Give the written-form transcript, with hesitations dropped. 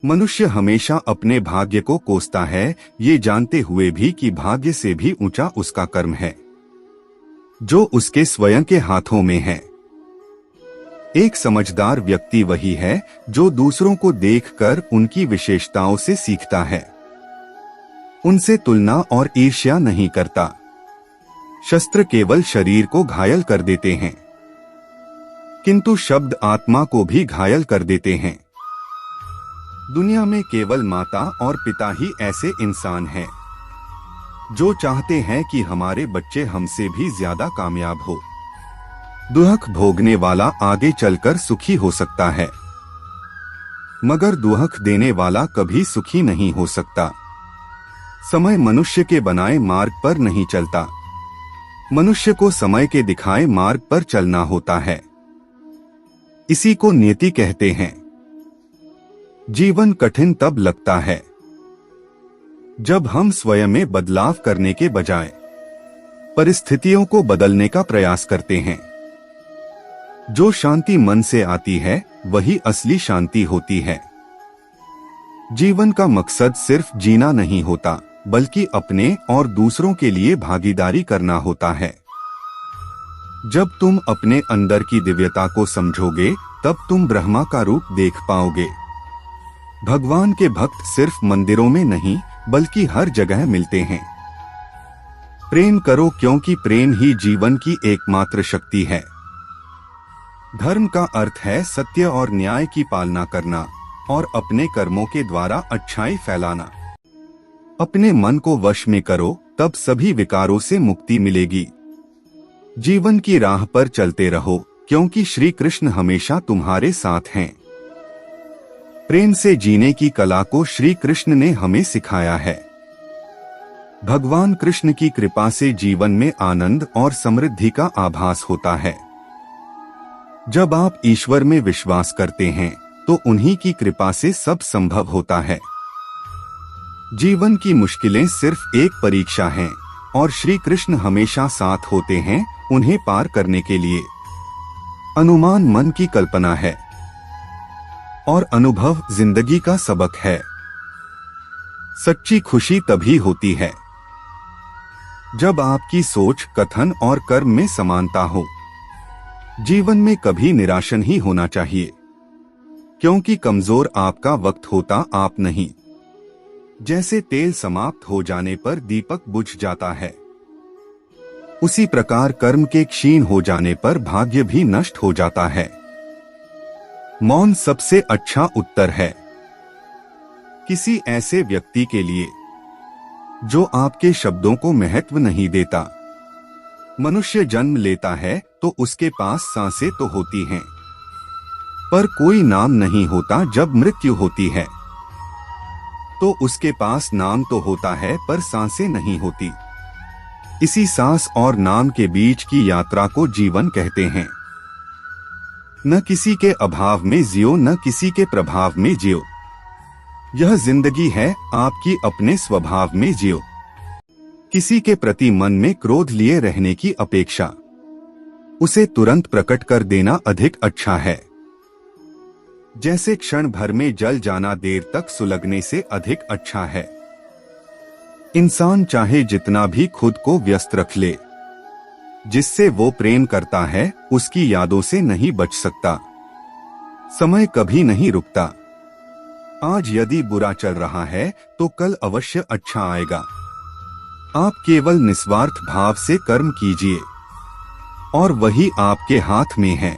मनुष्य हमेशा अपने भाग्य को कोसता है, ये जानते हुए भी कि भाग्य से भी ऊंचा उसका कर्म है, जो उसके स्वयं के हाथों में है। एक समझदार व्यक्ति वही है जो दूसरों को देखकर उनकी विशेषताओं से सीखता है, उनसे तुलना और ईर्ष्या नहीं करता। शस्त्र केवल शरीर को घायल कर देते हैं, किंतु शब्द आत्मा को भी घायल कर देते हैं। दुनिया में केवल माता और पिता ही ऐसे इंसान हैं जो चाहते हैं कि हमारे बच्चे हमसे भी ज्यादा कामयाब हो। दुख भोगने वाला आगे चलकर सुखी हो सकता है, मगर दुख देने वाला कभी सुखी नहीं हो सकता। समय मनुष्य के बनाए मार्ग पर नहीं चलता, मनुष्य को समय के दिखाए मार्ग पर चलना होता है। इसी को नियति कहते हैं। जीवन कठिन तब लगता है जब हम स्वयं में बदलाव करने के बजाय परिस्थितियों को बदलने का प्रयास करते हैं। जो शांति मन से आती है वही असली शांति होती है। जीवन का मकसद सिर्फ जीना नहीं होता, बल्कि अपने और दूसरों के लिए भागीदारी करना होता है। जब तुम अपने अंदर की दिव्यता को समझोगे, तब तुम ब्रह्मा का रूप देख पाओगे। भगवान के भक्त सिर्फ मंदिरों में नहीं, बल्कि हर जगह मिलते हैं। प्रेम करो, क्योंकि प्रेम ही जीवन की एकमात्र शक्ति है। धर्म का अर्थ है सत्य और न्याय की पालना करना और अपने कर्मों के द्वारा अच्छाई फैलाना। अपने मन को वश में करो, तब सभी विकारों से मुक्ति मिलेगी। जीवन की राह पर चलते रहो, क्योंकि श्री कृष्ण हमेशा तुम्हारे साथ हैं। प्रेम से जीने की कला को श्री कृष्ण ने हमें सिखाया है। भगवान कृष्ण की कृपा से जीवन में आनंद और समृद्धि का आभास होता है। जब आप ईश्वर में विश्वास करते हैं, तो उन्हीं की कृपा से सब संभव होता है। जीवन की मुश्किलें सिर्फ एक परीक्षा हैं, और श्री कृष्ण हमेशा साथ होते हैं उन्हें पार करने के लिए। अनुमान मन की कल्पना है और अनुभव जिंदगी का सबक है। सच्ची खुशी तभी होती है जब आपकी सोच, कथन और कर्म में समानता हो। जीवन में कभी निराश नहीं होना चाहिए, क्योंकि कमजोर आपका वक्त होता, आप नहीं। जैसे तेल समाप्त हो जाने पर दीपक बुझ जाता है, उसी प्रकार कर्म के क्षीण हो जाने पर भाग्य भी नष्ट हो जाता है। मौन सबसे अच्छा उत्तर है किसी ऐसे व्यक्ति के लिए जो आपके शब्दों को महत्व नहीं देता। मनुष्य जन्म लेता है तो उसके पास सांसें तो होती हैं, पर कोई नाम नहीं होता। जब मृत्यु होती है तो उसके पास नाम तो होता है, पर सांसें नहीं होती। इसी सांस और नाम के बीच की यात्रा को जीवन कहते हैं। न किसी के अभाव में जियो, न किसी के प्रभाव में जियो। यह जिंदगी है, आपकी अपने स्वभाव में जियो। किसी के प्रति मन में क्रोध लिए रहने की अपेक्षा उसे तुरंत प्रकट कर देना अधिक अच्छा है। जैसे क्षण भर में जल जाना देर तक सुलगने से अधिक अच्छा है। इंसान चाहे जितना भी खुद को व्यस्त रख ले, जिससे वो प्रेम करता है उसकी यादों से नहीं बच सकता। समय कभी नहीं रुकता। आज यदि बुरा चल रहा है तो कल अवश्य अच्छा आएगा। आप केवल निस्वार्थ भाव से कर्म कीजिए और वही आपके हाथ में है।